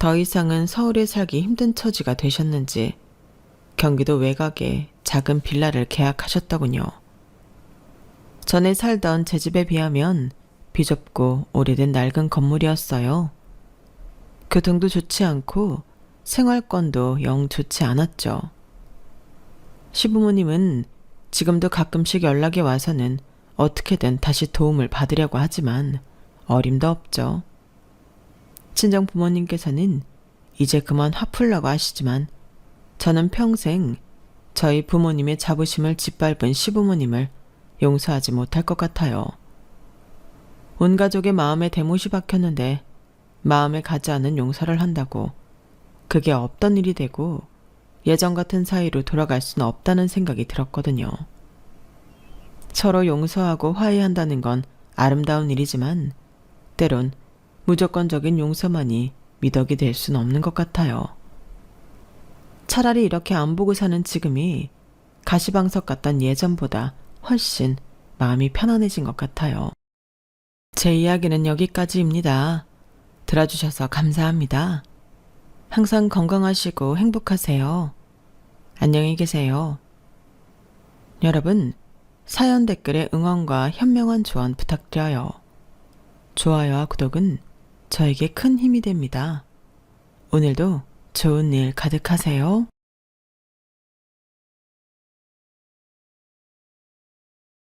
A: 더 이상은 서울에 살기 힘든 처지가 되셨는지 경기도 외곽에 작은 빌라를 계약하셨더군요. 전에 살던 제 집에 비하면 비좁고 오래된 낡은 건물이었어요. 교통도 좋지 않고 생활권도 영 좋지 않았죠. 시부모님은 지금도 가끔씩 연락이 와서는 어떻게든 다시 도움을 받으려고 하지만 어림도 없죠. 친정 부모님께서는 이제 그만 화풀라고 하시지만 저는 평생 저희 부모님의 자부심을 짓밟은 시부모님을 용서하지 못할 것 같아요. 온 가족의 마음에 대못이 박혔는데 마음에 가지 않은 용서를 한다고 그게 없던 일이 되고 예전 같은 사이로 돌아갈 수는 없다는 생각이 들었거든요. 서로 용서하고 화해한다는 건 아름다운 일이지만 때론 무조건적인 용서만이 미덕이 될 수는 없는 것 같아요. 차라리 이렇게 안 보고 사는 지금이 가시방석 같던 예전보다 훨씬 마음이 편안해진 것 같아요. 제 이야기는 여기까지입니다. 들어주셔서 감사합니다. 항상 건강하시고 행복하세요. 안녕히 계세요. 여러분, 사연 댓글에 응원과 현명한 조언 부탁드려요. 좋아요와 구독은 저에게 큰 힘이 됩니다. 오늘도 좋은 일 가득하세요.